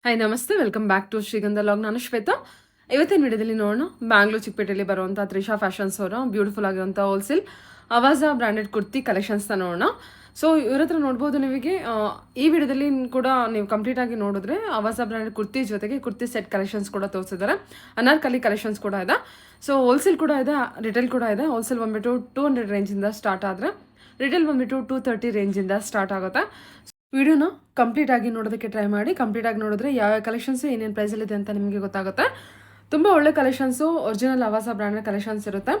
Hi ನಮಸ್ತೆ, welcome back to ಶ್ರೀಗಂಧ log. ನಾನು ಶ್ವೇತಾ. ಇವತ್ತಿನ ವಿಡಿಯೋದಲ್ಲಿ ನೋಡೋಣ, ಬ್ಯಾಂಗ್ಳೂರ್ ಚಿಕ್ಕಪೇಟೆಯಲ್ಲಿ ಬರುವಂಥ ತ್ರಿಷಾ ಫ್ಯಾಷನ್ಸ್ ಅವರ ಬ್ಯೂಟಿಫುಲ್ ಆಗಿರುವಂಥ ಹೋಲ್ಸೇಲ್ ಅವಾಜಾ ಬ್ರ್ಯಾಂಡೆಡ್ ಕುರ್ತಿ ಕಲೆಕ್ಷನ್ಸ್ನ ನೋಡೋಣ. ಸೊ ಇವ್ರ ಹತ್ರ ನೋಡ್ಬೋದು ನಿಮಗೆ. ಈ ವಿಡಿಯೋದಲ್ಲಿ ಕೂಡ ನೀವು ಕಂಪ್ಲೀಟಾಗಿ ನೋಡಿದ್ರೆ ಅವಾಜಾ ಬ್ರ್ಯಾಂಡೆಡ್ ಕುರ್ತಿ ಜೊತೆಗೆ ಕುರ್ತಿ ಸೆಟ್ ಕಲೆಕ್ಷನ್ಸ್ ಕೂಡ ತೋರಿಸಿದ್ದಾರೆ. ಅನಾರ್ಕಲಿ ಕಲೆಕ್ಷನ್ಸ್ ಕೂಡ ಇದೆ. ಸೊ ಹೋಲ್ಸೇಲ್ ಕೂಡ ಇದೆ, ರಿಟೇಲ್ ಕೂಡ ಇದೆ. ಹೋಲ್ಸೇಲ್ ಬಂದ್ಬಿಟ್ಟು 200 ರೇಂಜಿಂದ ಸ್ಟಾರ್ಟ್ ಆದರೆ ರಿಟೇಲ್ ಬಂದ್ಬಿಟ್ಟು 230 ರೇಂಜಿಂದ ಸ್ಟಾರ್ಟ್ ಆಗುತ್ತೆ. ವಿಡಿಯೋನ ಕಂಪ್ಲೀಟ್ ಆಗಿ ನೋಡೋದಕ್ಕೆ ಟ್ರೈ ಮಾಡಿ. ಕಂಪ್ಲೀಟ್ ಆಗಿ ನೋಡಿದ್ರೆ ಯಾವ ಕಲೆಕ್ಷನ್ಸ್ ಏನೇನು ಪ್ರೈಸಲ್ಲಿದೆ ಅಂತ ನಿಮಗೆ ಗೊತ್ತಾಗುತ್ತೆ. ತುಂಬ ಒಳ್ಳೆ ಕಲೆಕ್ಷನ್ಸು, ಒರಿಜಿನಲ್ ಅವಾಜಾ ಬ್ರ್ಯಾಂಡ್ ಕಲೆಕ್ಷನ್ಸ್ ಇರುತ್ತೆ.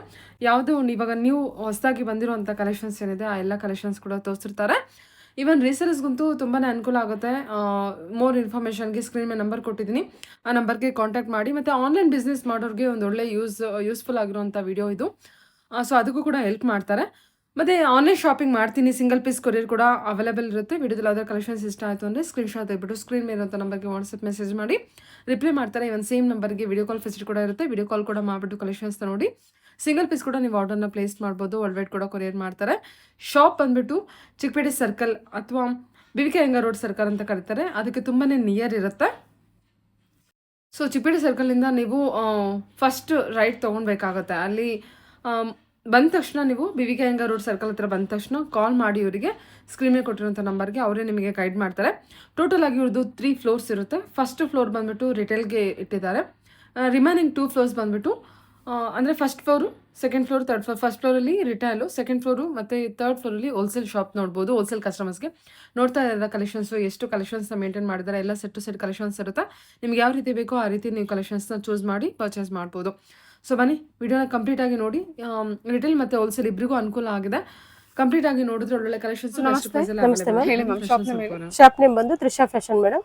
ಯಾವುದು ಇವಾಗ ನೀವು ಹೊಸದಾಗಿ ಬಂದಿರುವಂಥ ಕಲೆಕ್ಷನ್ಸ್ ಏನಿದೆ ಆ ಎಲ್ಲ ಕಲೆಕ್ಷನ್ಸ್ ಕೂಡ ತೋರಿಸಿರ್ತಾರೆ. ಈವನ್ ರೀಸೇಲರ್ಸ್ಗಂತೂ ತುಂಬಾ ಅನುಕೂಲ ಆಗುತ್ತೆ. ಮೋರ್ ಇನ್ಫಾರ್ಮೇಷನ್ಗೆ ಸ್ಕ್ರೀನ್ ಮೇಲೆ ನಂಬರ್ ಕೊಟ್ಟಿದ್ದೀನಿ, ಆ ನಂಬರ್ಗೆ ಕಾಂಟ್ಯಾಕ್ಟ್ ಮಾಡಿ. ಮತ್ತು ಆನ್ಲೈನ್ ಬಿಸ್ನೆಸ್ ಮಾಡೋರಿಗೆ ಒಂದು ಒಳ್ಳೆ ಯೂಸ್ಫುಲ್ ಆಗಿರುವಂಥ ವಿಡಿಯೋ ಇದು. ಸೊ ಅದಕ್ಕೂ ಕೂಡ ಹೆಲ್ಪ್ ಮಾಡ್ತಾರೆ. ಮತ್ತು ಆನ್ಲೈನ್ ಶಾಪಿಂಗ್ ಮಾಡ್ತೀನಿ, ಸಿಂಗಲ್ ಪೀಸ್ ಕೊರಿಯರ್ ಕೂಡ ಅವೈಲೇಬಲ್ ಇರುತ್ತೆ. ವಿಡಿಯೋದಲ್ಲಿ ಯಾವುದೇ ಕಲೆಕ್ಷನ್ಸ್ ಇಷ್ಟ ಆಯಿತು ಅಂದರೆ ಸ್ಕ್ರೀನ್ಶಾಟ್ ತೆಗೆದುಬಿಟ್ಟು ಸ್ಕ್ರೀನ್ ಮೇಲೆ ಇರುವಂಥ ನಂಬರ್ಗೆ ವಾಟ್ಸಪ್ ಮೆಸೇಜ್ ಮಾಡಿ ರಿಪ್ಲೈ ಮಾಡ್ತಾರೆ. ಇವನ್ ಸೇಮ್ ನಂಬರ್ಗೆ ವಿಡಿಯೋ ಕಾಲ್ ಫೆಸಿಲಿಟಿ ಕೂಡ ಇರುತ್ತೆ. ವಿಡಿಯೋ ಕಾಲ್ ಕೂಡ ಮಾಡಿಬಿಟ್ಟು ಕಲೆಕ್ಷನ್ಸ್ನ ನೋಡಿ ಸಿಂಗಲ್ ಪೀಸ್ ಕೂಡ ನೀವು ಆರ್ಡರ್ನ ಪ್ಲೇಸ್ ಮಾಡ್ಬೋದು. ವರ್ಲ್ಡ್ ವೈಡ್ ಕೂಡ ಕೊರಿಯರ್ ಮಾಡ್ತಾರೆ. ಶಾಪ್ ಬಂದುಬಿಟ್ಟು ಚಿಕ್ಕಪೇಟೆ ಸರ್ಕಲ್ ಅಥವಾ BVK ಅಯ್ಯಂಗಾರ್ ರೋಡ್ ಸರ್ಕಲ್ ಅಂತ ಕರೀತಾರೆ. ಅದಕ್ಕೆ ತುಂಬಾ ನಿಯರ್ ಇರುತ್ತೆ. ಸೊ ಚಿಕ್ಕಪೇಟೆ ಸರ್ಕಲಿಂದ ನೀವು ಫಸ್ಟ್ ರೈಟ್ ತೊಗೊಳ್ಬೇಕಾಗತ್ತೆ. ಅಲ್ಲಿ ಬಂದ ತಕ್ಷಣ ನೀವು BVK ಅಯ್ಯಂಗಾರ್ ರೋಡ್ ಸರ್ಕಲ್ ಹತ್ರ ಬಂದ ತಕ್ಷಣ ಕಾಲ್ ಮಾಡಿ ಇವರಿಗೆ ಸ್ಕ್ರೀನ್ ಮೇಲೆ ಕೊಟ್ಟಿರೋಂಥ ನಂಬರ್ಗೆ ಅವರೇ ನಿಮಗೆ ಗೈಡ್ ಮಾಡ್ತಾರೆ. ಟೋಟಲ್ ಆಗಿ ಇವ್ರದ್ದು 3 ಫ್ಲೋರ್ಸ್ ಇರುತ್ತೆ. ಫಸ್ಟ್ ಫ್ಲೋರ್ ಬಂದುಬಿಟ್ಟು ರಿಟೇಲ್ಗೆ ಇಟ್ಟಿದ್ದಾರೆ. ರಿಮೈನಿಂಗ್ 2 ಫ್ಲೋರ್ಸ್ ಬಂದುಬಿಟ್ಟು ಅಂದರೆ first floor, second floor, third floor. First ಫ್ಲೋರಲ್ಲಿ ರಿಟೇಲು, ಸೆಕೆಂಡ್ ಫ್ಲೋರು ಮತ್ತು ಥರ್ಡ್ ಫ್ಲೋರಲ್ಲಿ ಹೋಲ್ಸೇಲ್ ಶಾಪ್ ನೋಡ್ಬೋದು. ಹೋಲ್ಸೇಲ್ ಕಸ್ಟಮರ್ಸ್ಗೆ ನೋಡ್ತಾ ಇರೋದ ಕಲೆಕ್ಷನ್ಸು, ಎಷ್ಟು ಕಲೆಕ್ಷನ್ಸ್ನ ಮೇಂಟೈನ್ ಮಾಡಿದ್ದಾರೆ, ಎಲ್ಲ ಸೆಟ್ ಕಲೆಕ್ಷನ್ಸ್ ಇರುತ್ತೆ. ನಿಮ್ಗೆ ಯಾವ ರೀತಿ ಬೇಕೋ ಆ ರೀತಿ ನೀವು ಕಲೆಕ್ಷನ್ಸ್ನ ಚೂಸ್ ಮಾಡಿ ಪರ್ಚೇಸ್ ಮಾಡ್ಬೋದು. ಸೊ ಬನ್ನಿ ವಿಡಿಯೋನ ಕಂಪ್ಲೀಟಾಗಿ ನೋಡಿ. ರಿಟೇಲ್ ಮತ್ತು ಹೋಲ್ಸೇಲ್ ಇಬ್ಬರಿಗೂ ಅನುಕೂಲ ಆಗಿದೆ. ಕಂಪ್ಲೀಟ್ ಆಗಿ ನೋಡಿದ್ರೆ ಒಳ್ಳೆ ಕಲೆಕ್ಷನ್ಸ್. ಶಾಪ್ ನೇಮ್ ಬಂದು Trisha fashion madam.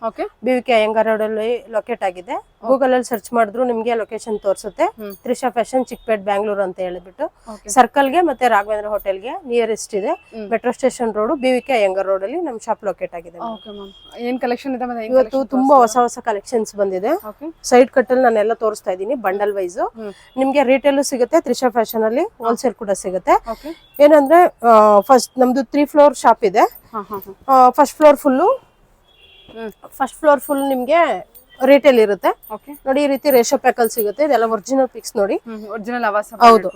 BVK Iyengar road ಅಲ್ಲಿ ಲೊಕೇಟ್ ಆಗಿದೆ. ಗೂಗಲ್ ಅಲ್ಲಿ ಸರ್ಚ್ ಮಾಡಿದ್ರು ನಿಮ್ಗೆ ಲೊಕೇಶನ್ ತೋರಿಸುತ್ತೆ. ತ್ರಿಷಾ ಫ್ಯಾಷನ್ ಚಿಕ್ಕಪೇಟ್ ಬ್ಯಾಂಗ್ಳೂರ್ ಅಂತ ಹೇಳ್ಬಿಟ್ಟು ಸರ್ಕಲ್ ಗೆ ಮತ್ತೆ ರಾಘವೇಂದ್ರ ಹೋಟೆಲ್ ಗೆ ನಿಯರೆಸ್ಟ್ ಇದೆ. Metro station road BVK Iyengar road ಅಲ್ಲಿ ನಮ್ ಶಾಪ್ ಲೊಕೇಟ್ ಆಗಿದೆ. ಏನ್ ಕಲೆಕ್ಷನ್ ಇದೆ? ಇವತ್ತು ತುಂಬಾ ಹೊಸ ಕಲೆಕ್ಷನ್ಸ್ ಬಂದಿದೆ. ಸೈಡ್ ಕಟ್ ಅಲ್ಲಿ ನಾನೆಲ್ಲ ತೋರಿಸ್ತಾ ಇದ್ದೀನಿ ಬಂಡಲ್ ವೈಸ್. ನಿಮ್ಗೆ ರಿಟೇಲ್ ಸಿಗುತ್ತೆ, ತ್ರಿಷಾ ಫ್ಯಾಷನ್ ಅಲ್ಲಿ ಹೋಲ್ಸೇಲ್ ಕೂಡ ಸಿಗುತ್ತೆ. ಏನಂದ್ರೆ ಫಸ್ಟ್ ನಮ್ದು 3 ಫ್ಲೋರ್ ಶಾಪ್ ಇದೆ. ಫಸ್ಟ್ ಫ್ಲೋರ್ ಫುಲ್ ನಿಮ್ಗೆ ರಿಟೇಲ್ ಇರುತ್ತೆ. ನೋಡಿ ಈ ರೀತಿ ರೇಷೋ ಪ್ಯಾಕಲ್ ಸಿಗುತ್ತೆ. ಇದೆಲ್ಲ ಒರಿಜಿನಲ್ ಪಿಕ್ಸ್ ನೋಡಿ. ಒರಿಜಿನಲ್ ಅವಾಜಾ. ಹೌದು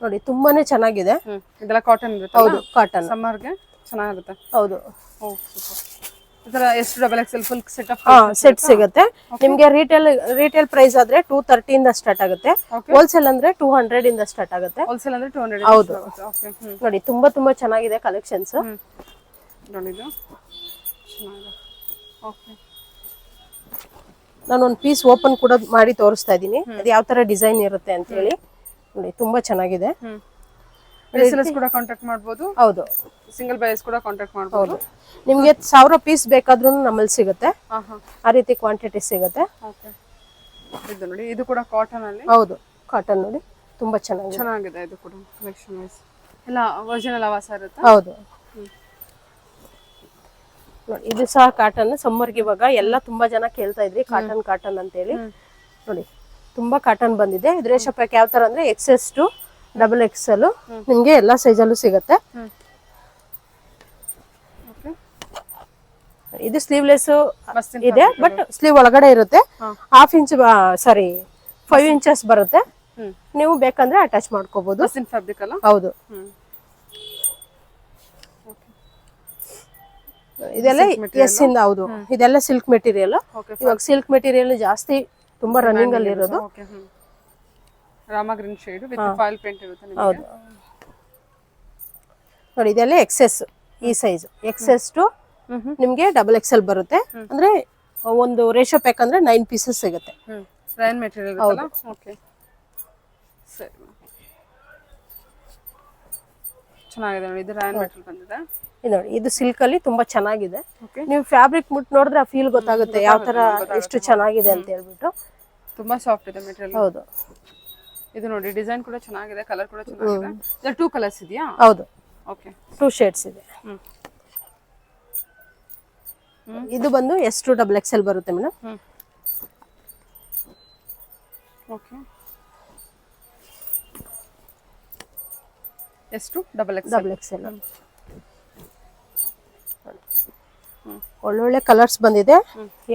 ನೋಡಿ, ತುಂಬಾನೇ ಚೆನ್ನಾಗಿದೆ. ಇದೆಲ್ಲ ಕಾಟನ್ ಇರುತ್ತೆ. ಹೌದು, ಕಾಟನ್. ಸಮ್ಮರ್ಗೆ ಚೆನ್ನಾಗಿರುತ್ತೆ. ಹೌದು. ಇದರ ಎಷ್ಟು ಡಬಲ್ ಎಕ್ಸೆಲ್ ಫುಲ್ ಸೆಟ್ ಸಿಗುತ್ತೆ ನಿಮ್ಗೆ. ರಿಟೇಲ್ ಪ್ರೈಸ್ ಆದ್ರೆ 230 ಇಂದ ಸ್ಟಾರ್ಟ್ ಆಗುತ್ತೆ. ಹೋಲ್ಸೇಲ್ ಅಂದ್ರೆ 200 ಇಂದ ಸ್ಟಾರ್ಟ್ ಆಗುತ್ತೆ. ಹೋಲ್ಸೇಲ್ ಅಂದ್ರೆ 200. ಹೌದು ನೋಡಿ, ತುಂಬಾ ಚೆನ್ನಾಗಿದೆ ಕಲೆಕ್ಷನ್ಸ್. ನಾನು ಒಂದು ಪೀಸ್ ಓಪನ್ ಕೂಡ ಮಾಡಿ ತೋರಿಸ್ತಾ ಇದ್ದೀನಿ, ಅದು ಯಾವ ತರ ಡಿಸೈನ್ ಇರುತ್ತೆ ಅಂತ ಹೇಳಿ. ನೋಡಿ ತುಂಬಾ ಚೆನ್ನಾಗಿದೆ. ರೀಸೇಲರ್ಸ್ ಕೂಡ ಕಾಂಟ್ಯಾಕ್ಟ್ ಮಾಡಬಹುದು. ಹೌದು, ಸಿಂಗಲ್ ಬೈಯರ್ಸ್ ಕೂಡ ಕಾಂಟ್ಯಾಕ್ಟ್ ಮಾಡಬಹುದು. ನಿಮ್ಗೆ 1000 ಪೀಸ್ ಬೇಕಾದ್ರೂ ನಮ್ಮಲ್ಲಿ ಸಿಗುತ್ತೆ. ಆ ರೀತಿ ಕ್ವಾಂಟಿಟಿ ಸಿಗುತ್ತೆ. ಇದು ನೋಡಿ, ಇದು ಕೂಡ ಕಾಟನ್ ಅಲ್ಲಿ. ಹೌದು, ಕಾಟನ್ ನೋಡಿ ತುಂಬಾ ಚೆನ್ನಾಗಿದೆ. ಇದು ಕೂಡ ಕಲೆಕ್ಷನ್ ವೈಸ್ ಎಲ್ಲ ಒರಿಜಿನಲ್ ಅವಾಜಾ ಇರುತ್ತೆ. ಹೌದು ನೋಡಿ, ಇದು ಸಹ ಕಾಟನ್. ಸಮ್ಮರ್ಗೆ ಇವಾಗ ಎಲ್ಲ ತುಂಬಾ ಜನ ಕೇಳ್ತಾ ಇದ್ರಿ ಕಾಟನ್ ಅಂತ ಹೇಳಿ. ನೋಡಿ ತುಂಬಾ ಕಾಟನ್ ಬಂದಿದೆ. ಇದು ರೇಷೋ ಪ್ಯಾಕ್ ಯಾವ ತರ ಅಂದ್ರೆ XS to XXL ನಿಮ್ಗೆ ಎಲ್ಲಾ ಸೈಜ್ ಅಲ್ಲೂ ಸಿಗುತ್ತೆ. ಇದು ಸ್ಲೀವ್ಲೆಸ್ ಇದೆ, ಬಟ್ ಸ್ಲೀವ್ ಒಳಗಡೆ ಇರುತ್ತೆ. 5 ಇಂಚಸ್ ಬರುತ್ತೆ. ನೀವು ಬೇಕಂದ್ರೆ ಅಟ್ಯಾಚ್ ಮಾಡ್ಕೋಬಹುದು. ಫ್ಯಾಬ್ರಿಕ್ ಅಲ್ಲ? ಹೌದು. ಇದೆಲ್ಲ ಇಂದ. ಹೌದು, ಇದೆಲ್ಲ ಸಿಲ್ಕ್ ಮೆಟೀರಿಯಲ್. ಇವಾಗ ಸಿಲ್ಕ್ ಮೆಟೀರಿಯಲ್ ಜಾಸ್ತಿ ತುಂಬಾ ರನ್ನಿಂಗ್ ಅಲ್ಲಿ ಇರೋದು. Rama green shade with foil print ಇರುತ್ತೆ ನಿಮಗೆ. ಹೌದು ನೋಡಿ, ಇದೆಲ್ಲ XS ಈ ಸೈಜ್. XS to ನಿಮ್ಗೆ XXL ಬರುತ್ತೆ. ಅಂದ್ರೆ ಒಂದು ರೇಷೋ ಪ್ಯಾಕ್ ಅಂದ್ರೆ 9 ಪೀಸಸ್ ಸಿಗುತ್ತೆ. ರೈನ್ ಮೆಟೀರಿಯಲ್ ಇರುತ್ತಲ್ಲ. ಓಕೆ, ಸರಿ. ಚೆನ್ನಾಗಿದೆ ನೋಡಿ, ಇದು ರೈನ್ ಮೆಟೀರಿಯಲ್ ಬಂದಿದೆ. ಇದು ನೋಡಿ, ಇದು ಸಿಲ್ಕ್ ಅಲ್ಲಿ ತುಂಬಾ ಚೆನ್ನಾಗಿದೆ. ನೀವು ಫ್ಯಾಬ್ರಿಕ್ ಮುಟ್ ನೋಡಿದ್ರೆ ಆ ಫೀಲ್ ಗೊತ್ತಾಗುತ್ತೆ ಯಾವ ತರ ಎಷ್ಟು ಚೆನ್ನಾಗಿದೆ ಅಂತ ಹೇಳ್ಬಿಟ್ಟು. ತುಂಬಾ ಸಾಫ್ಟ್ ಇದೆ ಮೆಟೀರಿಯಲ್. ಹೌದು. ಇದು ನೋಡಿ, ಡಿಸೈನ್ ಕೂಡ ಚೆನ್ನಾಗಿದೆ, ಕಲರ್ ಕೂಡ ಚೆನ್ನಾಗಿದೆ. ಇದರ 2 ಕಲರ್ಸ್ ಇದೆಯಾ? ಹೌದು. ಓಕೆ, 2 ಶೇಡ್ಸ್ ಇದೆ. ಇದು ಬಂದು S to XXL ಬರುತ್ತೆ madam. Okay, S to XXL. ಒಳ್ಳೊಳ್ಳೆ ಕಲರ್ಸ್ ಬಂದಿದೆ.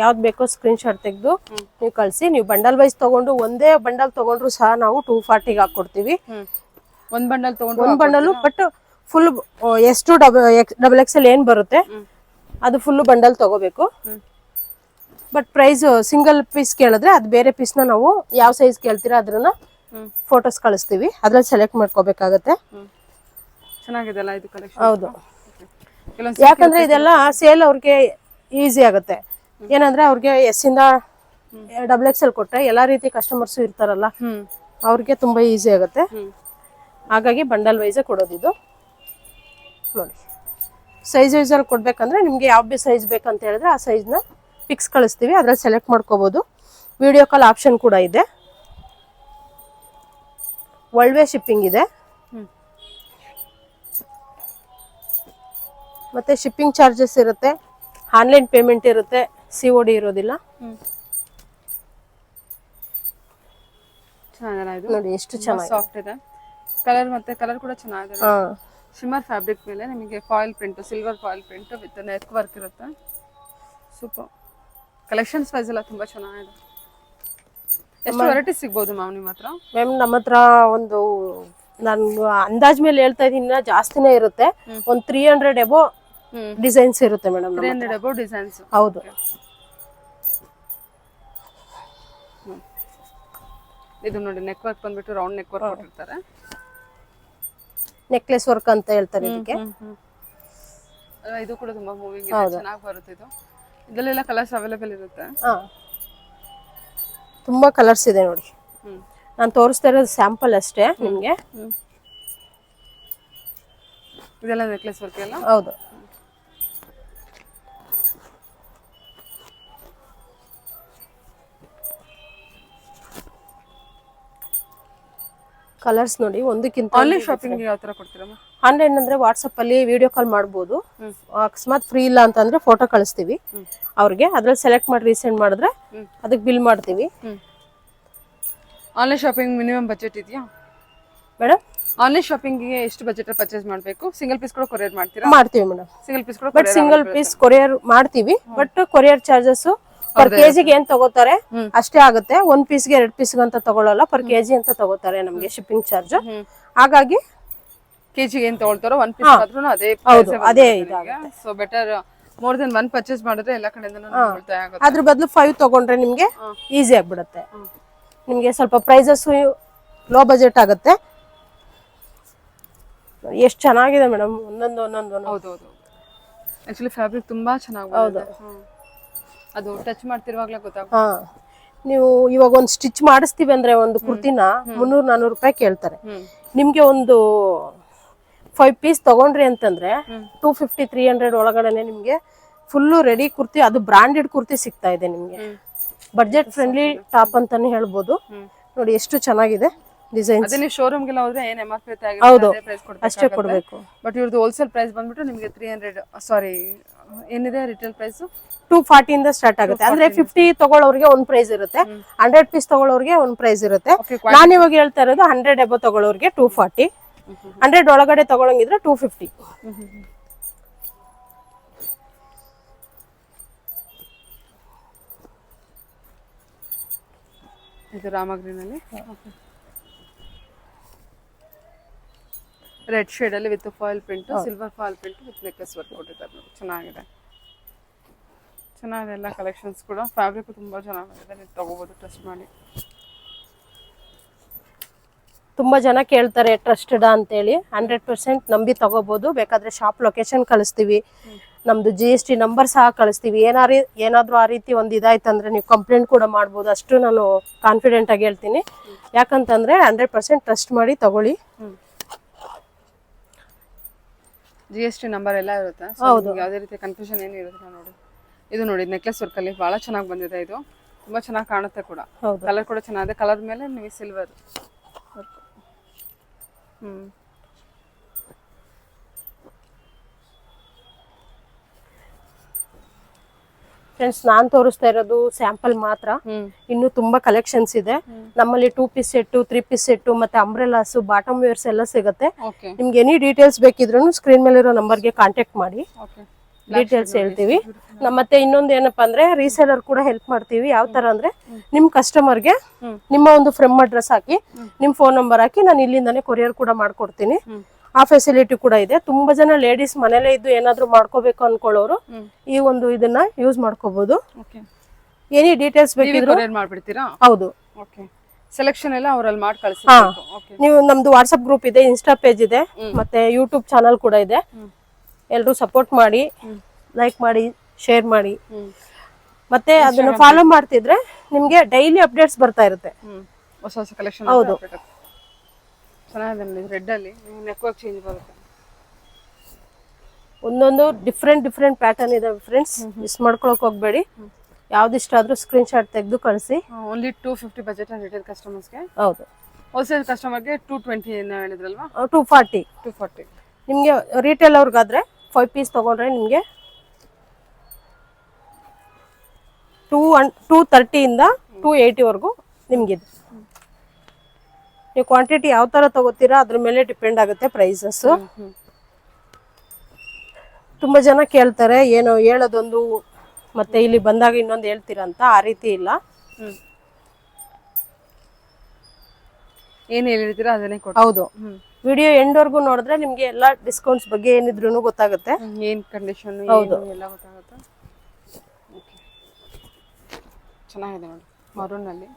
ಯಾವ್ದು ಬೇಕೋ ಸ್ಕ್ರೀನ್ ಶಾಟ್ ತೆಗೆದು ನೀವು ಕಳಿಸಿ. ನೀವು ಬಂಡಲ್ ವೈಸ್ ತಗೊಂಡು ಒಂದೇ ಬಂಡಲ್ ತಗೊಂಡ್ರು ಸಹ ನಾವು 240 ಹಾಕೊಡ್ತೀವಿ. ಒಂದ್ ಬಂಡಲ್ ತಗೊಂಡು ಒಂದ್ ಬಂಡಲ್ ಬಟ್ ಫುಲ್ ಎಷ್ಟು ಡಬಲ್ ಎಕ್ಸೆಲ್ ಏನ್ ಬರುತ್ತೆ ಅದು ಫುಲ್ ಬಂಡಲ್ ತಗೋಬೇಕು. ಬಟ್ ಪ್ರೈಸ್ ಸಿಂಗಲ್ ಪೀಸ್ ಕೇಳಿದ್ರೆ ಅದು ಬೇರೆ ಪೀಸ್ನ ನಾವು ಯಾವ ಸೈಜ್ ಕೇಳ್ತೀರಾ ಅದ್ರನ್ನ ಫೋಟೋಸ್ ಕಳಿಸ್ತೀವಿ, ಅದ್ರಲ್ಲಿ ಸೆಲೆಕ್ಟ್ ಮಾಡ್ಕೋಬೇಕಾಗತ್ತೆ. ಚೆನ್ನಾಗಿದೆ ಅಲ್ಲ ಇದು ಕಲೆಕ್ಷನ್? ಹೌದು, ಯಾಕಂದ್ರೆ ಇದೆಲ್ಲ ಸೇಲ್ ಅವ್ರಿಗೆ ಈಸಿ ಆಗುತ್ತೆ. ಏನಂದ್ರೆ ಅವ್ರಿಗೆ ಎಸ್ ಇಂದ ಡಬಲ್ ಎಕ್ಸೆಲ್ ಕೊಟ್ರೆ ಎಲ್ಲಾ ರೀತಿ ಕಸ್ಟಮರ್ಸ್ ಇರ್ತಾರಲ್ಲ, ಅವ್ರಿಗೆ ತುಂಬಾ ಈಸಿ ಆಗುತ್ತೆ. ಹಾಗಾಗಿ ಬಂಡಲ್ ವೈಸ್ ಕೊಡೋದಿದು. ನೋಡಿ, ಸೈಜ್ ವೈಸ್ ಅಲ್ಲಿ ಕೊಡ್ಬೇಕಂದ್ರೆ ನಿಮ್ಗೆ ಯಾವ ಬಿ ಸೈಜ್ ಬೇಕಂತ ಹೇಳಿದ್ರೆ ಆ ಸೈಜ್ನ ಪಿಕ್ಸ್ ಕಳಿಸ್ತೀವಿ, ಅದ್ರಲ್ಲಿ ಸೆಲೆಕ್ಟ್ ಮಾಡ್ಕೋಬಹುದು. ವಿಡಿಯೋ ಕಾಲ್ ಆಪ್ಷನ್ ಕೂಡ ಇದೆ. ವರ್ಲ್ಡ್ ವೇ ಶಿಪ್ಪಿಂಗ್ ಇದೆ. ಮತ್ತೆ ಶಿಪ್ಪಿಂಗ್ ಚಾರ್ಜಸ್ ಇರುತ್ತೆ, ಆನ್ಲೈನ್ ಪೇಮೆಂಟ್ ಇರುತ್ತೆ, COD ಇರೋದಿಲ್ಲ. ನೋಡಿ ಎಷ್ಟು ಚೆನ್ನಾಗಿ ಸಾಫ್ಟ್ ಇದೆ. ಕಲರ್ ಮತ್ತೆ ಕಲರ್ ಕೂಡ ಚೆನ್ನಾಗಿದೆ. ಶಿಮ್ಮರ್ ಫ್ಯಾಬ್ರಿಕ್ ಮೇಲೆ ನಿಮಗೆ foil print, silver foil print with neck work ಇರುತ್ತೆ. ಸೂಪರ್ ಕಲೆಕ್ಷನ್ಸ್ ವೈಸ್ ಎಲ್ಲ ತುಂಬಾ ಚೆನ್ನಾಗಿದೆ. ಎಷ್ಟು ವೆರೈಟಿ ಸಿಗ್ಬೋದು ಮ್ಯಾಮ್ ನಿಮ್ಮ ಹತ್ರ? ಮ್ಯಾಮ್ ನಮ್ಮ ಹತ್ರ ಒಂದು ನಾನು ಅಂದಾಜ್ ಮೇಲೆ ಹೇಳ್ತಾ ಇದೀನಿ, ಜಾಸ್ತಿನೇ ಇರುತ್ತೆ. ಒಂದು 300 ಎಬೋ ಡಿಸೈನ್ಸ್ ಇರುತ್ತೆ ಮೇಡಮ್. 300 above designs? ಹೌದು. ಇದು ನೋಡಿ ನೆಕ್ ವರ್ಕ್ ಬಂದ್ಬಿಟ್ಟು ರೌಂಡ್ ನೆಕ್ ವರ್ಕ್ ಕೊಟ್ಟಿರ್ತಾರೆ. ನೆಕ್ಲೆಸ್ ವರ್ಕ್ ಅಂತ ಹೇಳ್ತಾರೆ ಇದಕ್ಕೆ. ಇದು ಕೂಡ ತುಂಬಾ ಮೂವಿಂಗ್ ಇದೆ, ಚೆನ್ನಾಗಿ ಬರುತ್ತೆ ಇದು. ಇದರಲ್ಲೆಲ್ಲ ಕಲರ್ಸ್ ಅವೈಲೇಬಲ್ ಇರುತ್ತೆ. ತುಂಬಾ ಕಲರ್ಸ್ ಇದೆ ನೋಡಿ. ನಾನು ತೋರಿಸ್ತಾ ಇರೋದು ಸ್ಯಾಂಪಲ್ ಅಷ್ಟೇ ನಿಮ್ಗೆ. ಇದೆಲ್ಲ ನೆಕ್ಲೆಸ್ ವರ್ಕ್ ಎಲ್ಲ? ಹೌದು. ಕಲರ್ಸ್ ನೋಡಿ ಒಂದಕ್ಕಿಂತ. ಆನ್ಲೈನ್ ಶಾಪಿಂಗ್ ಯಾವ ತರ ಕೊಡ್ತೀರಾ? ಆನ್ಲೈನ್ ಅಂದ್ರೆ ವಾಟ್ಸಪ್ ಅಲ್ಲಿ ವಿಡಿಯೋ ಕಾಲ್ ಮಾಡ್ಬೋದು. ಅಕಸ್ಮಾತ್ ಫ್ರೀ ಇಲ್ಲ ಅಂತಂದ್ರೆ ಫೋಟೋ ಕಳಿಸ್ತೀವಿ ಅವ್ರಿಗೆ, ಅದ್ರಲ್ಲಿ ಸೆಲೆಕ್ಟ್ ಮಾಡಿ ರೀಸೆಂಡ್ ಮಾಡಿದ್ರೆ ಅದಕ್ಕೆ ಬಿಲ್ ಮಾಡ್ತೀವಿ. ಆನ್ಲೈನ್ ಶಾಪಿಂಗ್ ಮಿನಿಮಮ್ ಬಜೆಟ್ ಇದೆಯಾ ಮೇಡಮ್? ಆನ್ಲೈನ್ ಶಾಪಿಂಗ್ ಗೆ ಎಷ್ಟು ಬಜೆಟ್ ಪರ್ಚೇಸ್ ಮಾಡಬೇಕು? ಸಿಂಗಲ್ ಪೀಸ್ ಕೂಡ ಕೊರಿಯರ್ ಮಾಡ್ತೀರಾ? ಮಾಡ್ತೀವಿ ಮೇಡಮ್. ಸಿಂಗಲ್ ಪೀಸ್ ಕೂಡ ಬಟ್ ಸಿಂಗಲ್ ಪೀಸ್ ಕೊರಿಯರ್ ಮಾಡ್ತೀವಿ, ಬಟ್ ಕೊರಿಯರ್ ಚಾರ್ಜಸ್ ಪರ್ ಕೆಜಿಗೆ ಏನ್ ತಗೋತಾರೆ ಅಷ್ಟೇ ಆಗುತ್ತೆ. 1 ಪೀಸ್ಗೆ 2 ಪೀಸ್ ಅಂತ ತಗೊಳ್ಳಲ್ಲ, ಪರ್ ಕೆಜಿ ಅಂತ ತಗೋತಾರೆ ನಮ್ಗೆ ಶಿಪ್ಪಿಂಗ್ ಚಾರ್ಜ್. ಹಾಗಾಗಿ ಕೆಜಿಗೆ ಏನ್ ತಗೊಳ್ತಾರೋ 1 ಪೀಸ್ ಆದ್ರೂ ಅದೇ ಅದೇ ಇದಾಗುತ್ತೆ. So better more than 1 purchase ಮಾಡಿದ್ರೆ ಎಲ್ಲ ಕಡೆಯಿಂದನೂ ಉಳಿತಾಯ ಆಗುತ್ತೆ. ಅದ್ರ ಬದಲು 5 ತಗೊಂಡ್ರೆ ನಿಮ್ಗೆ ಈಸಿ ಆಗ್ಬಿಡುತ್ತೆ. ನಿಮ್ಗೆ ಸ್ವಲ್ಪ ಪ್ರೈಸಸ್ ಲೋ ಬಜೆಟ್ ಆಗುತ್ತೆ. ಎಷ್ಟು ಚೆನ್ನಾಗಿದೆ ಮೇಡಮ್, ಒಂದೊಂದು. ಹೌದೌದು, ಆಕ್ಚುಲಿ ಫ್ಯಾಬ್ರಿಕ್ ತುಂಬಾ ಚೆನ್ನಾಗಿ ಬಂದಿದೆ. ಅದು ಟಚ್ ಮಾಡ್ತಿರುವಾಗಲೇ ಗೊತ್ತಾಗುತ್ತೆ. ನೀವು ಇವಾಗ ಒಂದು ಸ್ಟಿಚ್ ಮಾಡಿಸ್ತೀವಿ ಅಂದ್ರೆ ಒಂದು ಕುರ್ತಿನ 300-400 ರೂಪಾಯಿ ಕೇಳ್ತಾರೆ. ನಿಮ್ಗೆ ಒಂದು 5 ಪೀಸ್ ತಗೊಂಡ್ರಿ ಅಂತಂದ್ರೆ 250-300 ಒಳಗಡೆನೆ ನಿಮ್ಗೆ ಫುಲ್ಲು ರೆಡಿ ಕುರ್ತಿ, ಅದು ಬ್ರಾಂಡೆಡ್ ಕುರ್ತಿ ಸಿಗ್ತಾ ಇದೆ ನಿಮ್ಗೆ. ಬಡ್ಜೆಟ್ ಫ್ರೆಂಡ್ಲಿ ಟಾಪ್ ಅಂತಾನೆ ಹೇಳ್ಬೋದು. ನೋಡಿ ಎಷ್ಟು ಚೆನ್ನಾಗಿದೆ ಡಿಸೈನ್ಸ್. ಅದೇ ನೀವು ಶೋರೂಮ್ ಗೆಲ್ಲ ಹೋದ್ರೆ ಏನ್ MRP ಹೌದು ಅಷ್ಟೇ ಕೊಡಬೇಕು. ಬಟ್ ಇವ್ರದ್ದು ಹೋಲ್ಸೇಲ್ ಪ್ರೈಸ್ ಬಂದ್ಬಿಟ್ಟು ನಿಮಗೆ 300 ಸಾರಿ ಏನಿದೆ ರಿಟೇಲ್ ಪ್ರೈಸ್ 240 ಇಂದ ಸ್ಟಾರ್ಟ್ ಆಗುತ್ತೆ. ಅಂದ್ರೆ 50 ತಗೊಳ್ಳೋರಿಗೆ ಒಂದು ಪ್ರೈಸ್ ಇರುತ್ತೆ, 100 ಪೀಸ್ ತಗೊಳ್ಳೋರಿಗೆ ಒಂದು ಪ್ರೈಸ್ ಇರುತ್ತೆ. ನಾನು ಇವಾಗ ಹೇಳ್ತಾ ಇರೋದು 100 ಎಬೋ ತಗೊಳ್ಳೋರಿಗೆ 240, 100 ಒಳಗಡೆ ತಗೊಳಂಗಿದ್ರೆ 250. ಇದು ರಾಮಗ್ರಿನಲ್ಲಿ ರೆಡ್ ಶೇಡ್ ಅಲ್ಲಿ with foil print, silver foil print with necklace work ಕೊಟ್ಟಿದ್ದಾರೆ ನೋಡಿ. ಚೆನ್ನಾಗಿದೆ ಎಲ್ಲ ಕಲೆಕ್ಷನ್ಸ್ ಕೂಡ. ಫ್ಯಾಬ್ರಿಕ್ ತುಂಬಾ ಚೆನ್ನಾಗಿದೆ, ನೀವು ತಗೋಬಹುದು ಟ್ರಸ್ಟ್ ಮಾಡಿ. ತುಂಬಾ ಜನ ಕೇಳ್ತಾರೆ ಟ್ರಸ್ಟೆಡ್ ಅಂತೇಳಿ. 100% ನಂಬಿ ತಗೋಬಹುದು. ಬೇಕಾದ್ರೆ ಶಾಪ್ ಲೊಕೇಶನ್ ಕಳಿಸ್ತೀವಿ, ನಮ್ದು GST ನಂಬರ್ ಸಹ ಕಳಿಸ್ತೀವಿ. ಏನಾದ್ರೂ ಆ ರೀತಿ ಒಂದು ಇದಾಯ್ತಂದ್ರೆ ನೀವು ಕಂಪ್ಲೇಂಟ್ ಕೂಡ ಮಾಡ್ಬೋದು. ಅಷ್ಟು ನಾನು ಕಾನ್ಫಿಡೆಂಟ್ ಆಗಿ ಹೇಳ್ತೀನಿ. ಯಾಕಂತಂದ್ರೆ 100% ಟ್ರಸ್ಟ್ ಮಾಡಿ ತಗೊಳ್ಳಿ. GST ನಂಬರ್ ಎಲ್ಲ ಇರುತ್ತೆ, ಯಾವುದೇ ರೀತಿ ಕನ್ಫ್ಯೂಷನ್ ಏನು ಇರುತ್ತೆ ನೋಡಿ. ಇದು ನೋಡಿ ನೆಕ್ಲೆಸ್ ವರ್ಕ್ ಅಲ್ಲಿ ಬಹಳ ಚೆನ್ನಾಗಿ ಬಂದಿದೆ. ಇದು ತುಂಬಾ ಚೆನ್ನಾಗಿ ಕಾಣುತ್ತೆ ಕೂಡ. ಕಲರ್ ಕೂಡ ಚೆನ್ನಾಗಿದೆ. ಕಲರ್ ಮೇಲೆ ನೀವು ಸಿಲ್ವರ್ ವರ್ಕ್. ಫ್ರೆಂಡ್ಸ್, ನಾನ್ ತೋರಿಸ್ತಾ ಇರೋದು ಸ್ಯಾಂಪಲ್ ಮಾತ್ರ. ಇನ್ನು ತುಂಬಾ ಕಲೆಕ್ಷನ್ಸ್ ಇದೆ ನಮ್ಮಲ್ಲಿ. 2 ಪೀಸ್ ಸೆಟ್, 3 ಪೀಸ್ ಸೆಟ್, ಮತ್ತೆ ಅಂಬ್ರೆಲಾಸ್, ಬಾಟಮ್ ವೇರ್ಸ್ ಎಲ್ಲ ಸಿಗುತ್ತೆ. ನಿಮ್ಗೆ ಎನಿ ಡೀಟೇಲ್ಸ್ ಬೇಕಿದ್ರು ಸ್ಕ್ರೀನ್ ಮೇಲೆ ಇರೋ ನಂಬರ್ಗೆ ಕಾಂಟ್ಯಾಕ್ಟ್ ಮಾಡಿ. ಡೀಟೇಲ್ಸ್ ಹೇಳ್ತೀವಿ. ಮತ್ತೆ ಇನ್ನೊಂದು ಏನಪ್ಪಾ ಅಂದ್ರೆ ರೀಸೇಲರ್ ಕೂಡ ಹೆಲ್ಪ್ ಮಾಡ್ತೀವಿ. ಯಾವ ತರ ಅಂದ್ರೆ ನಿಮ್ ಕಸ್ಟಮರ್ಗೆ ನಿಮ್ಮ ಒಂದು ಫ್ರೆಮ್ ಅಡ್ರೆಸ್ ಹಾಕಿ ನಿಮ್ ಫೋನ್ ನಂಬರ್ ಹಾಕಿ ನಾನು ಇಲ್ಲಿಂದಾನೆ ಕೊರಿಯರ್ ಕೂಡ ಮಾಡ್ಕೊಡ್ತೀನಿ. ಆ ಫೆಸಿಲಿಟಿ ಕೂಡ ಇದೆ. ತುಂಬಾ ಜನ ಲೇಡೀಸ್ ಮನೇಲೆ ಇದ್ದು ಏನಾದ್ರು ಮಾಡ್ಕೋಬೇಕು ಅನ್ಕೊಳ್ಳೋರು ಈ ಒಂದು ಇದನ್ನ ಯೂಸ್ ಮಾಡ್ಕೋಬಹುದು. ಏನಿ ಡೀಟೇಲ್ಸ್ ಬೇಕಿದ್ರು ಮಾಡ್ಬಿಡ್ತೀರಾ? ಹೌದು. ಸೆಲೆಕ್ಷನ್ ಎಲ್ಲ ಅವರಲ್ಲಿ ಮಾಡಿ ಕಳಿಸ್ತಾರೆ. ನೀವು ನಮ್ದು ವಾಟ್ಸ್ಆಪ್ ಗ್ರೂಪ್ ಇದೆ, ಇನ್ಸ್ಟಾ ಪೇಜ್ ಇದೆ, ಮತ್ತೆ ಯೂಟ್ಯೂಬ್ ಚಾನಲ್ ಕೂಡ ಇದೆ. ಎಲ್ಲರೂ ಸಪೋರ್ಟ್ ಮಾಡಿ, ಲೈಕ್ ಮಾಡಿ, ಶೇರ್ ಮಾಡಿ, ಮತ್ತೆ ಅದನ್ನ ಫಾಲೋ ಮಾಡ್ತಿದ್ರೆ ನಿಮ್ಗೆ ಡೈಲಿ ಅಪ್ಡೇಟ್ಸ್ ಬರ್ತಾ ಇರುತ್ತೆ. ಹೊಸ ಹೊಸ ಕಲೆಕ್ಷನ್. ಹೌದು, ಚೆನ್ನಾಗಿದೆ. ರೆಡ್ ಅಲ್ಲಿ ನೆಕ್ ವರ್ಕ್ ಚೇಂಜ್ ಬರುತ್ತೆ. ಒಂದೊಂದು ಡಿಫ್ರೆಂಟ್ ಪ್ಯಾಟರ್ನ್ ಇದೆ ಫ್ರೆಂಡ್ಸ್. ಮಿಸ್ ಮಾಡ್ಕೊಳಕ್ ಹೋಗ್ಬೇಡಿ. ಯಾವ್ದು ಇಷ್ಟ ಆದ್ರೂ ಸ್ಕ್ರೀನ್ ಶಾಟ್ ತೆಗೆದು ಕಳಿಸಿ. ಓನ್ಲಿ 250 ಬಜೆಟ್ ಅಂಡ್ ರಿಟೇಲ್ ಕಸ್ಟಮರ್ಸ್ಗೆ. ಹೌದು. ಹೋಲ್ಸೇಲ್ ಕಸ್ಟಮರ್ಗೆ 220 ಏನೋ ಹೇಳಿದ್ರಲ್ವಾ? 240. ನಿಮ್ಗೆ ರಿಟೇಲ್ ಅವ್ರಿಗಾದ್ರೆ 5 ಪೀಸ್ ತಗೊಂಡ್ರೆ ನಿಮ್ಗೆ 230 ಇಂದ 280 ವರೆಗೂ ನಿಮ್ಗಿದೆ. ನೀವು ಕ್ವಾಂಟಿಟಿ ಯಾವ ತರ ತಗೋತೀರಾ ಅದ್ರ ಮೇಲೆ ಡಿಪೆಂಡ್ ಆಗುತ್ತೆ ಪ್ರೈಸಸ್. ತುಂಬಾ ಜನ ಕೇಳ್ತಾರೆ ಏನೋ ಹೇಳೋದೊಂದು ಮತ್ತೆ ಇಲ್ಲಿ ಬಂದಾಗ ಇನ್ನೊಂದು ಹೇಳ್ತೀರಾ ಅಂತ. ಆ ರೀತಿ ಇಲ್ಲ. ಏನ್ ಹೇಳಿರ್ತೀರಾ ಅದನ್ನೇ ಕೊಡಿ. ಹೌದು. ವಿಡಿಯೋ ಎಂಡ್ ವರ್ಗೂ ನೋಡಿದ್ರೆ ನಿಮ್ಗೆ ಎಲ್ಲಾ ಡಿಸ್ಕೌಂಟ್ಸ್ ಬಗ್ಗೆ ಏನಿದ್ರು ಗೊತ್ತಾಗುತ್ತೆ. ಏನ್ ಕಂಡೀಷನ್ ಎಲ್ಲ ಗೊತ್ತಾಗುತ್ತೆ. ಚೆನ್ನಾಗಿದೆ ನೋಡಿ ಮರೂನ್ ಅಲ್ಲಿ.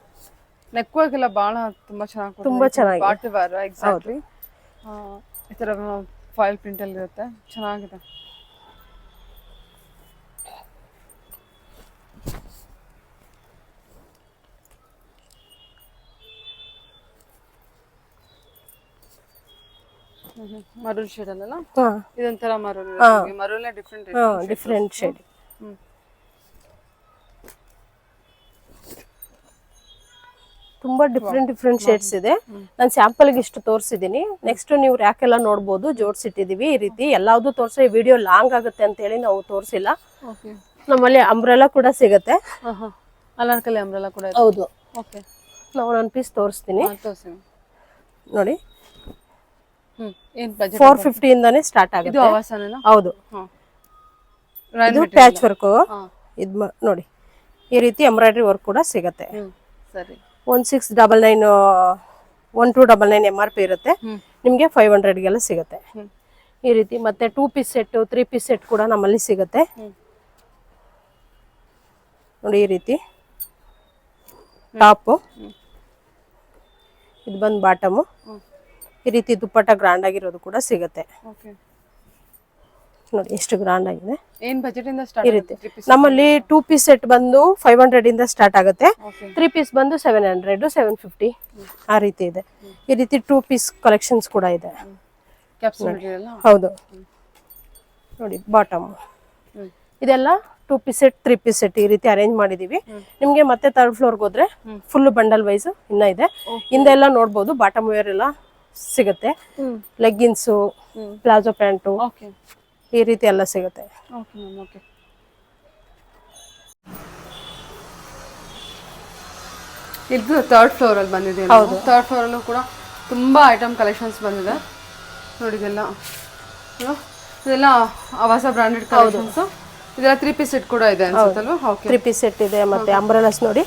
ನೆಕ್ ವರ್ಕ್ ಎಲ್ಲ ಬಹಳ ತುಂಬಾ ಚೆನ್ನಾಗಿ ಪಾರ್ಟಿ ವೇರ್ ಎಕ್ಸಾಕ್ಟ್ಲಿ. ಈ ತರ ಫಾಯಿಲ್ ಪ್ರಿಂಟ್ ಅಲ್ಲಿ ಇರುತ್ತೆ. ಚೆನ್ನಾಗಿದೆ. ಮರೂನ್ ಶೇಡ್ ಅಲ್ಲ? ಇದೊಂಥರ ಮರೂನ್. Maroon different shade. ತುಂಬಾ ಡಿಫ್ರೆಂಟ್ ಶೇಡ್ಸ್ ಇದೆ. ನಾನು ಸ್ಯಾಂಪಲ್ ಗೆ ಇಷ್ಟು ತೋರಿಸಿದೀನಿ. ನೆಕ್ಸ್ಟ್ ನೀವು ರ್ಯಾಕ್ ಎಲ್ಲ ನೋಡಬಹುದು, ಜೋಡಿಸಿಟ್ಟಿದೀವಿ. ಈ ರೀತಿ ಎಲ್ಲಾವುದು ತೋರಿಸಿ ವಿಡಿಯೋ ಲಾಂಗ್ ಆಗುತ್ತೆ ಅಂತ ಹೇಳಿ ನಾವು ತೋರಿಸಿಲ್ಲ. ನಮ್ಮಲ್ಲಿ ಅಂಬ್ರೆಲಾ ಕೂಡ ಸಿಗುತ್ತೆ. ಅನಾರ್ಕಲಿ ಅಂಬ್ರೆಲಾ ಕೂಡ. ಹೌದು. ನಾವು ಒಂದು ಪೀಸ್ ತೋರಿಸ್ತೀನಿ ನೋಡಿ. 450 ಇಂದಾನೆ ಸ್ಟಾರ್ಟ್ ಆಗುತ್ತೆ. ಹೌದು. ಇದು ಪ್ಯಾಚ್ ವರ್ಕ್. ಇದು ನೋಡಿ ಈ ರೀತಿ ಎಂಬ್ರಾಯ್ಡರಿ ವರ್ಕ್ ಕೂಡ ಸಿಗುತ್ತೆ. 1699 1299 MRP ಇರುತ್ತೆ. ನಿಮ್ಗೆ 500 ಗೆಲ್ಲ ಸಿಗುತ್ತೆ ಈ ರೀತಿ. ಮತ್ತೆ 2 ಪೀಸ್ ಸೆಟ್, 3 ಪೀಸ್ ಸೆಟ್ ಕೂಡ ನಮ್ಮಲ್ಲಿ ಸಿಗುತ್ತೆ ನೋಡಿ. ಈ ರೀತಿ ಟಾಪ್, ಇದು ಬಂದು ಬಾಟಮು. ಈ ರೀತಿ ದುಪ್ಪಟ್ಟ ಗ್ರಾಂಡ್ ಆಗಿರೋದು ಕೂಡ ಸಿಗುತ್ತೆ ನೋಡಿ. ಎಷ್ಟು ಗ್ರಾಂಡ್ ಆಗಿದೆ. ಏನ್ ಬಜೆಟ್ ಇಂದ ಈ ಸ್ಟಾರ್ಟ್ ರೀತಿ ನಮ್ಮಲ್ಲಿ 2 ಪೀಸ್ ಸೆಟ್ ಬಂದು 500 ಇಂದ ಸ್ಟಾರ್ಟ್ ಆಗುತ್ತೆ. 3 ಪೀಸ್ ಬಂದು 700, 750 ಆ ರೀತಿ ಇದೆ. ಈ ರೀತಿ 2 ಪೀಸ್ ಕಲೆಕ್ಷನ್ಸ್ ಕೂಡ ಇದೆ. ಹೌದು ನೋಡಿ. ಬಾಟಮ್ ಇದೆಲ್ಲ 2 ಪೀಸ್ ಸೆಟ್, 3 ಪೀಸ್ ಸೆಟ್ ಈ ರೀತಿ ಅರೇಂಜ್ ಮಾಡಿದೀವಿ. ನಿಮ್ಗೆ ಮತ್ತೆ 3rd ಫ್ಲೋರ್ಗೆ ಹೋದ್ರೆ ಫುಲ್ ಬಂಡಲ್ ವೈಸ್ ಇನ್ನ ಇದೆ. ಹಿಂದೆಲ್ಲ ನೋಡ್ಬೋದು ಬಾಟಮ್ ವೇರ್ ಎಲ್ಲ ಸಿಗುತ್ತೆ. ಲೆಗ್ಗಿನ್ಸು, ಪ್ಲಾಜೋ ಪ್ಯಾಂಟು ಈ ರೀತಿ ಎಲ್ಲ ಸಿಗುತ್ತೆ. ಇದು 3rd ಫ್ಲೋರ್ ಅಲ್ಲಿ ಬಂದಿದೆ. ಹೌದು. 3rd ಫ್ಲೋರ್ ಅಲ್ಲೂ ಕೂಡ ತುಂಬಾ ಐಟಮ್ ಕಲೆಕ್ಷನ್ಸ್ ಬಂದಿದೆ ನೋಡಿ. ಇದೆಲ್ಲ ಅವಾಸ ಬ್ರಾಂಡೆಡ್ ಕಲೆಕ್ಷನ್ಸ್. ಇದೆಲ್ಲ 3 ಪೀಸ್ ಸೆಟ್ ಕೂಡ ಇದೆ ಅನ್ಸುತ್ತಲ್ವಾ? 3 ಪೀಸ್ ಸೆಟ್ ಇದೆ. ಮತ್ತೆ ಅಂಬ್ರೆಲಾಸ್ ನೋಡಿ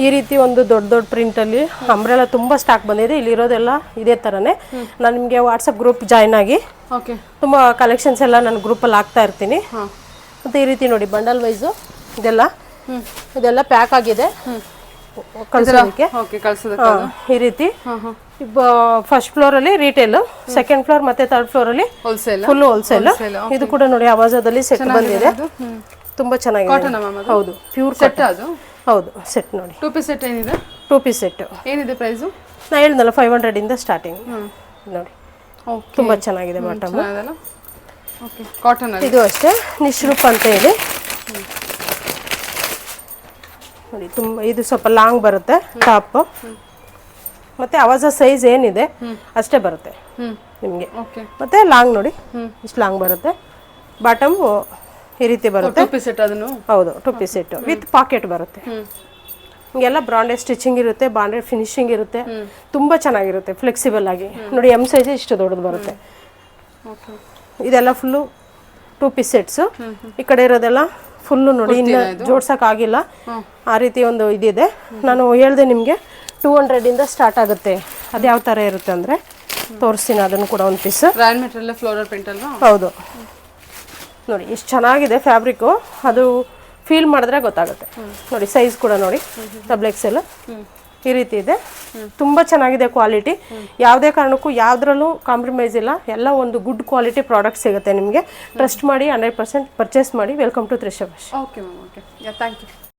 ಈ ರೀತಿ ಒಂದು ದೊಡ್ಡ ಪ್ರಿಂಟ್ ಅಲ್ಲಿ ಅಂಬ್ರೆಲಾ ತುಂಬಾ ಸ್ಟಾಕ್ ಬಂದಿದೆ. ಇಲ್ಲಿ ಇರೋದೆಲ್ಲ ಇದೇ ತರನೇ. ನಾನು ನಿಮ್ಗೆ ವಾಟ್ಸ್ಆಪ್ ಗ್ರೂಪ್ ಜಾಯ್ನ್ ಆಗಿ ತುಂಬಾ ಕಲೆಕ್ಷನ್ಸ್ ಎಲ್ಲ ನಾನು ಗ್ರೂಪ್ ಅಲ್ಲಿ ಹಾಕ್ತಾ ಇರ್ತೀನಿ. ಮತ್ತೆ ಈ ರೀತಿ ನೋಡಿ ಬಂಡಲ್ ವೈಸ್ ಇದೆಲ್ಲ ಪ್ಯಾಕ್ ಆಗಿದೆ ಕಳ್ಸೋದಕ್ಕೆ. ಈ ರೀತಿ ಫಸ್ಟ್ ಫ್ಲೋರ್ ಅಲ್ಲಿ ರಿಟೇಲ್, 2nd ಫ್ಲೋರ್ ಮತ್ತೆ 3rd ಫ್ಲೋರ್ ಅಲ್ಲಿ ಫುಲ್ ಹೋಲ್ಸೇಲ್. ಇದು ಕೂಡ ನೋಡಿ ಅವಾಜದಲ್ಲಿ ಸೆಟ್ ಬಂದಿದೆ. ತುಂಬಾ ಚೆನ್ನಾಗಿದೆ. ಹೌದು, ಪ್ಯೂರ್ ಸೆಟ್. ಅದು ಹೌದು ಸೆಟ್ ನೋಡಿ. 2 ಪೀಸ್ ಸೆಟ್ ಏನಿದೆ? 2 ಪೀಸ್ ಸೆಟ್ ಏನಿದೆ ಪ್ರೈಸ್? ನಾ ಹೇಳಿದ್ನಲ್ಲ 500 ಇಂದ ಸ್ಟಾರ್ಟಿಂಗ್ ನೋಡಿ. ತುಂಬಾ ಚೆನ್ನಾಗಿದೆ ಬಾಟಮ್. ಕಾಟನ್. ಇದು ಅಷ್ಟೇ ನಿಶ್ರೂಪ್ ಅಂತ ಹೇಳಿ ನೋಡಿ. ತುಂಬಾ ಇದು ಸ್ವಲ್ಪ ಲಾಂಗ್ ಬರುತ್ತೆ ಟಾಪ್. ಮತ್ತೆ ಅವಾಜ ಸೈಜ್ ಏನಿದೆ ಅಷ್ಟೇ ಬರುತ್ತೆ ನಿಮ್ಗೆ. ಮತ್ತೆ ಲಾಂಗ್ ನೋಡಿ ಇಷ್ಟು ಲಾಂಗ್ ಬರುತ್ತೆ. ಬಾಟಮ್ ಈ ರೀತಿ ಬರುತ್ತೆ. ಹೌದು, 2 ಪೀಸ್ ಸೆಟ್ ವಿತ್ ಪಾಕೆಟ್ ಬರುತ್ತೆ. ಹಿಂಗೆಲ್ಲ ಬ್ರಾಂಡೆಡ್ ಸ್ಟಿಚಿಂಗ್ ಇರುತ್ತೆ, ಬ್ರಾಂಡೆಡ್ ಫಿನಿಶಿಂಗ್ ಇರುತ್ತೆ. ತುಂಬಾ ಚೆನ್ನಾಗಿರುತ್ತೆ, ಫ್ಲೆಕ್ಸಿಬಲ್ ಆಗಿ ನೋಡಿ. ಎಮ್ ಸೈಜ್ ಇಷ್ಟು ದೊಡ್ಡದು ಬರುತ್ತೆ. ಇದೆಲ್ಲ ಫುಲ್ಲು 2 ಪೀಸ್ ಸೆಟ್ಸು. ಈ ಕಡೆ ಇರೋದೆಲ್ಲ ಫುಲ್ಲು ನೋಡಿ ಇನ್ನು ಜೋಡ್ಸಕ್ ಆಗಿಲ್ಲ, ಆ ರೀತಿ ಒಂದು ಇದಿದೆ. ನಾನು ಹೇಳ್ದೆ ನಿಮಗೆ 200 ಇಂದ ಸ್ಟಾರ್ಟ್ ಆಗುತ್ತೆ. ಅದು ಯಾವ ಥರ ಇರುತ್ತೆ ಅಂದರೆ ತೋರಿಸ್ತೀನಿ, ಅದನ್ನು ಕೂಡ ಒಂದು piece. Royal material floral print ಅಲ್ವಾ? ಹೌದು ನೋಡಿ ಎಷ್ಟು ಚೆನ್ನಾಗಿದೆ ಫ್ಯಾಬ್ರಿಕ್ಕು, ಅದು ಫೀಲ್ ಮಾಡಿದ್ರೆ ಗೊತ್ತಾಗುತ್ತೆ. ನೋಡಿ ಸೈಜ್ ಕೂಡ ನೋಡಿ XL ಈ ರೀತಿ ಇದೆ. ತುಂಬ ಚೆನ್ನಾಗಿದೆ ಕ್ವಾಲಿಟಿ, ಯಾವುದೇ ಕಾರಣಕ್ಕೂ ಯಾವುದ್ರಲ್ಲೂ ಕಾಂಪ್ರಮೈಸ್ ಇಲ್ಲ. ಎಲ್ಲ ಒಂದು ಗುಡ್ ಕ್ವಾಲಿಟಿ ಪ್ರಾಡಕ್ಟ್ ಸಿಗುತ್ತೆ ನಿಮಗೆ. ಟ್ರಸ್ಟ್ ಮಾಡಿ 100% ಪರ್ಚೇಸ್ ಮಾಡಿ. Welcome to Trisha fashion. Okay ma'am, okay, thank you.